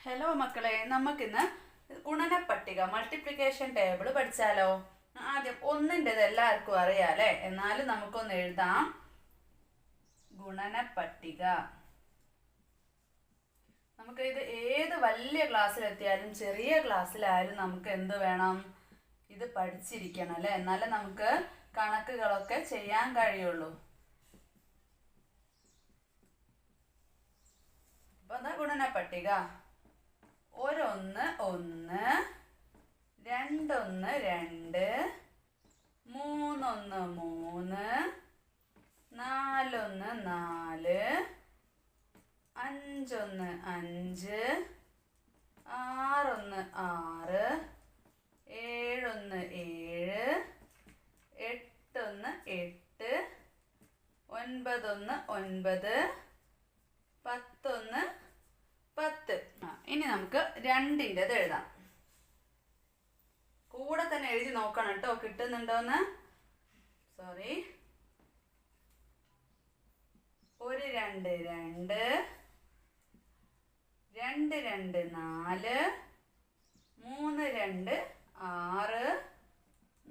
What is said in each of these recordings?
Hello മക്കളെ, നമുക്കിന്ന് ഗുണനപ്പട്ടിക multiplication table പഠിച്ചാലോ? ആദ്യം ഒന്നിൻ്റെത് എല്ലാവർക്കും അറിയാം അല്ലേ? എന്നാലും നമുക്കൊന്ന് എഴുതാം. ഗുണനപ്പട്ടിക. നമുക്ക് ഇത് ഏത് വലിയ ക്ലാസ്സിലെത്തിയാലും ചെറിയ ക്ലാസ്സിലായാലും നമുക്ക് എന്ത് വേണം? ഇത് പഠിച്ചിരിക്കണം അല്ലേ? എന്നാലേ നമുക്ക് കണക്കുകളൊക്കെ ചെയ്യാൻ കഴിയുള്ളൂ. അപ്പോൾ എന്താ ഗുണനപ്പട്ടിക? ഒരൊന്ന് ഒന്ന്, രണ്ടൊന്ന് രണ്ട്, മൂന്നൊന്ന് മൂന്ന്, നാലൊന്ന് നാല്, അഞ്ചൊന്ന് അഞ്ച്, ആറൊന്ന് ആറ്, ഏഴൊന്ന് ഏഴ്, എട്ടൊന്ന് എട്ട്, ഒൻപതൊന്ന് ഒൻപത്, പത്തൊന്ന് 10. ഇനി നമുക്ക് രണ്ടിൻ്റെത് എഴുതാം. കൂടെ തന്നെ എഴുതി നോക്കണം കേട്ടോ, കിട്ടുന്നുണ്ടോന്ന്. സോറി. ഒരു രണ്ട് രണ്ട്, രണ്ട് രണ്ട് നാല്, മൂന്ന് രണ്ട് ആറ്,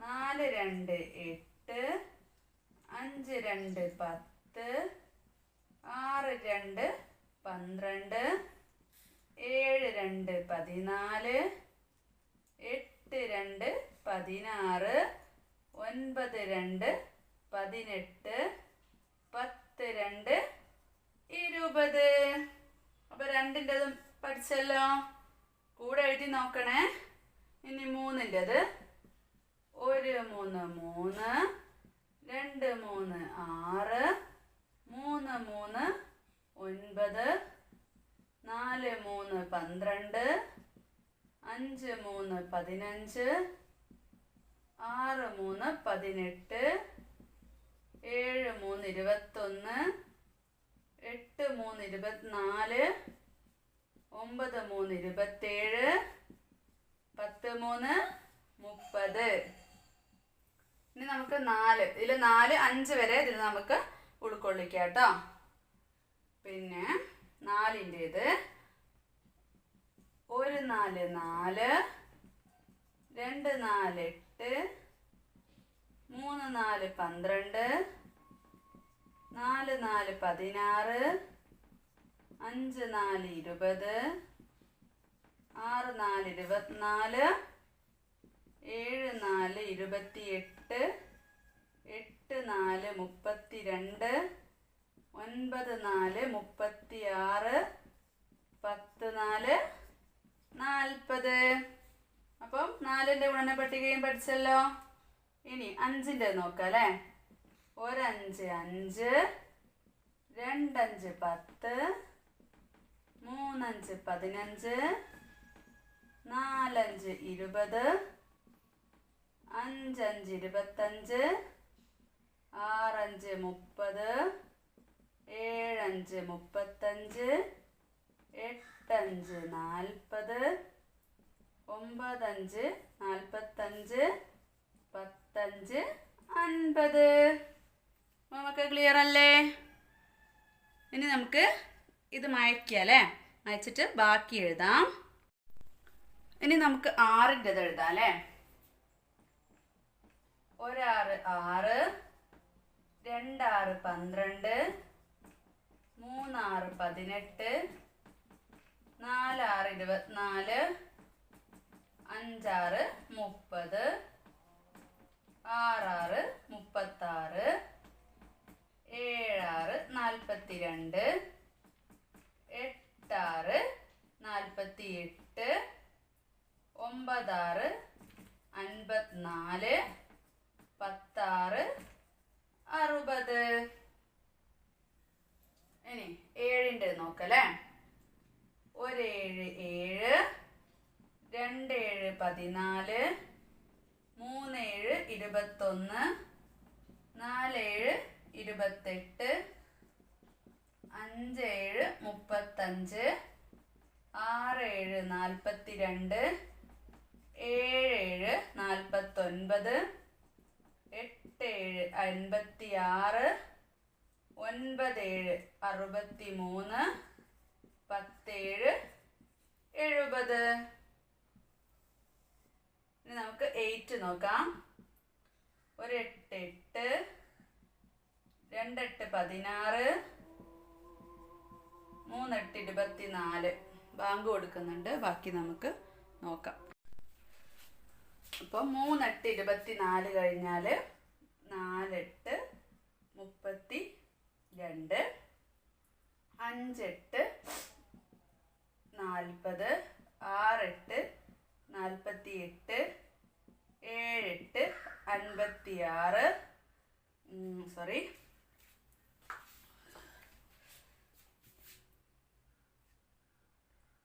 നാല് രണ്ട് എട്ട്, അഞ്ച് രണ്ട് 10, ആറ് രണ്ട് 12, ഏഴ് രണ്ട് 14, എട്ട് രണ്ട് 16, ഒൻപത് രണ്ട് 18, 10 രണ്ട് 20. അപ്പോൾ രണ്ടിൻ്റെതും പഠിച്ചല്ലോ. കൂടെ എഴുതി നോക്കണേ. ഇനി മൂന്നിൻ്റെത്. ഒരു മൂന്ന് മൂന്ന്, രണ്ട് മൂന്ന് ആറ്, മൂന്ന് മൂന്ന് 9, നാല് മൂന്ന് 12, അഞ്ച് മൂന്ന് 15, ആറ് മൂന്ന് 18, ഏഴ് മൂന്ന് 21, എട്ട് മൂന്ന് 24, ഒമ്പത് മൂന്ന് 27, 10 മൂന്ന് 30. ഇനി നമുക്ക് 4, ഇതിൽ 4 5 വരെ ഇതിൽ നമുക്ക് ഉൾക്കൊള്ളിക്കാം കേട്ടോ. പിന്നെ 4ൻ്റേത്. ഒരു 4 4, രണ്ട് 4 8, മൂന്ന് 4 12, നാല് 4 16, അഞ്ച് 4 20, ആറ് 4 24, ഏഴ് 4 28, എട്ട് 4 32, ഒൻപത് 4 36, 10 4 40. അപ്പം 4ൻ്റെ ഗുണനപ്പട്ടികയും പഠിച്ചല്ലോ. ഇനി 5ൻ്റെ നോക്കാം അല്ലേ? ഒരഞ്ച് 5, രണ്ടഞ്ച് 10, മൂന്നഞ്ച് 15, നാലഞ്ച് 20, അഞ്ചഞ്ച് 25, ആറഞ്ച് 30, ഏഴഞ്ച് 35, എട്ടഞ്ച് 40, ഒമ്പതഞ്ച് 45, പത്തഞ്ച് 50. നമുക്ക് ക്ലിയർ അല്ലേ? ഇനി നമുക്ക് ഇത് മായ്ക്കാം അല്ലേ? മായ്ച്ചിട്ട് ബാക്കി എഴുതാം. ഇനി നമുക്ക് 6ൻ്റെത് എഴുതാം അല്ലേ? ഒരാറ് 6, രണ്ടാറ് 12, മൂന്നാറ് 18, നാലാറ് 24, അഞ്ചാറ് 30, ആറാറ് 36, ഏഴാറ് 42, എട്ടാറ് 48, ഒമ്പതാറ് 54, പത്താറ് 60. ഇനി 7ൻ്റെ നോക്കല്ലേ? ഒരേഴ് 7, രണ്ടേഴ് 14, മൂന്നേഴ് 21, നാലേഴ് 28, അഞ്ചേഴ് 35, ആറേഴ് 42, ഏഴേഴ് 49, എട്ടേഴ് 56, ഒൻപതേഴ് 63, പത്തേഴ് 20. ഇനി നമുക്ക് 8 നോക്കാം. 1 8 8, 2 8 16, 3 8 24. ബാങ്ക് കൊടുക്കുന്നുണ്ട്, ബാക്കി നമുക്ക് നോക്കാം. അപ്പോൾ 3 8 24 കഴിഞ്ഞാൽ 4 8 32, 5 8 40, 6 8 48, 7 8 56, സോറി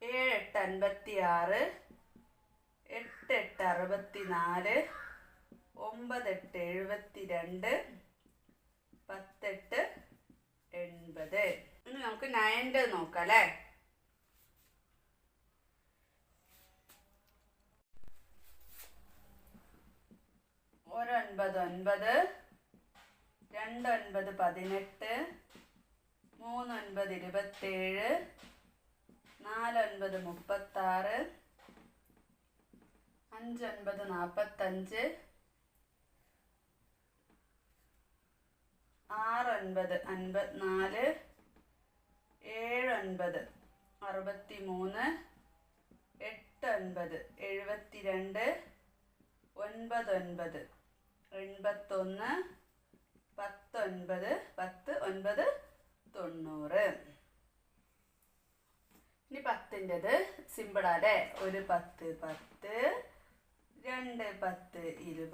7 8 56, 8 8 64, 9 8 72, 10 8 80. ഇനി നമുക്ക് 9 നോക്കാം അല്ലേ. 1 9 9, 2 9 18, 3 9 27, 4 9 36, 5 9 45, 6 9 54, 7 9 63, 8 9 72, 9 9 81, 10 9 10 9 90. ഇനി 10ൻ്റെത് സിമ്പിളാ അല്ലേ. 1 10 10, 2 10 20, 3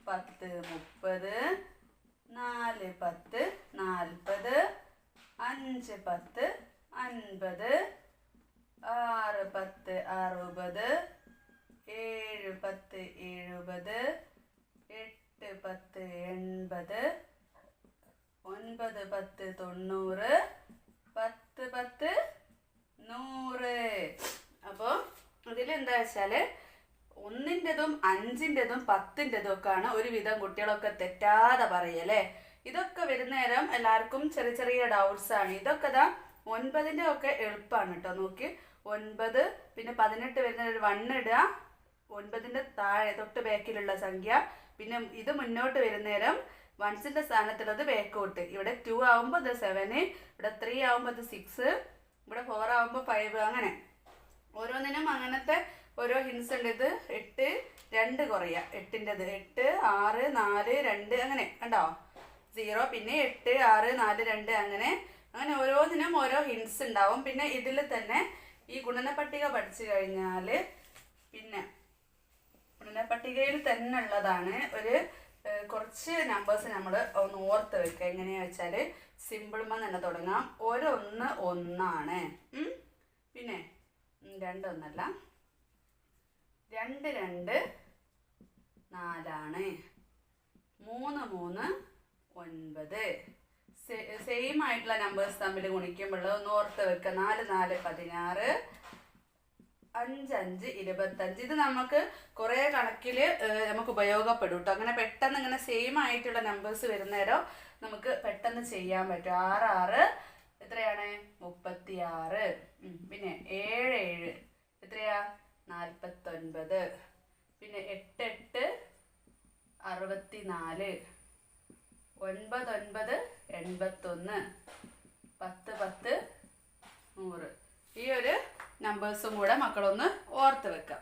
10 30, 4 10 40, 5 10 50, 6 10 60, 7 10 70, 8 10 80, 9 10 90, 10 10 100. അപ്പോൾ ഇതിലെന്താ വെച്ചാൽ 1ൻ്റെതും 5ൻ്റെതും 10ൻ്റെതും ഒക്കെയാണ് ഒരുവിധം കുട്ടികളൊക്കെ തെറ്റാതെ പറയല്ലേ. ഇതൊക്കെ വരുന്നേരം എല്ലാവർക്കും ചെറിയ ചെറിയ ഡൗട്ട്സ് ആണ്. ഇതൊക്കെ ഇതാ 9ൻ്റെ ഒക്കെ എളുപ്പമാണ് കേട്ടോ. നോക്കി 9, പിന്നെ 18 വരുന്ന ഒരു 1 ഇടുക, 9ൻ്റെ താഴെ തൊട്ട് ബാക്കിലുള്ള സംഖ്യ, പിന്നെ ഇത് മുന്നോട്ട് വരുന്നേരം 1ൻ്റെ സ്ഥാനത്തുള്ളത് ബാക്കോട്ട്. ഇവിടെ 2 ആവുമ്പോൾ ഇത് 7, ഇവിടെ 3 ആവുമ്പോൾ ഇത് 6, ഇവിടെ 4 ആവുമ്പോൾ 5, അങ്ങനെ ഓരോന്നിനും അങ്ങനത്തെ ഓരോ ഹിൻസ് ഉണ്ട്. ഇത് 8 2 കുറയുക, 8ൻ്റെത് 8 6 4 2 അങ്ങനെ കണ്ടോ 0, പിന്നെ 8 6 4 2 അങ്ങനെ അങ്ങനെ ഓരോന്നിനും ഓരോ ഹിൻസ് ഉണ്ടാവും. പിന്നെ ഇതിൽ തന്നെ ഈ ഗുണന പട്ടിക പഠിച്ചു കഴിഞ്ഞാൽ പിന്നെ ഗുണന പട്ടികയിൽ തന്നെ ഉള്ളതാണ് ഒരു കുറച്ച് നമ്പേഴ്സ് നമ്മൾ ഒന്ന് ഓർത്ത് വെക്കുക. എങ്ങനെയാണെന്ന് വെച്ചാൽ സിമ്പിൾമ തന്നെ തുടങ്ങാം. 1 1 1 പിന്നെ 2 1 അല്ല, 2 2 4, 3 3 9. സെയിം ആയിട്ടുള്ള നമ്പേഴ്സ് തമ്മിൽ ഗുണിക്കുമ്പോൾ ഒന്ന് ഓർത്ത് വെക്കുക. 4 4 16, 5 5 25. ഇത് നമുക്ക് കുറേ കണക്കിൽ നമുക്ക് ഉപയോഗപ്പെടും കേട്ടോ. അങ്ങനെ പെട്ടെന്ന് ഇങ്ങനെ സെയിം ആയിട്ടുള്ള നമ്പേഴ്സ് വരുന്നേരം നമുക്ക് പെട്ടെന്ന് ചെയ്യാൻ പറ്റും. 6 6 എത്രയാണ് 36, പിന്നെ 7 7 എത്രയാ 49, പിന്നെ 8 8 64, 9 9 81, 10 10 100. ഈ ഒരു നമ്പേഴ്സും കൂടെ മക്കളൊന്ന് ഓർത്ത് വെക്കാം.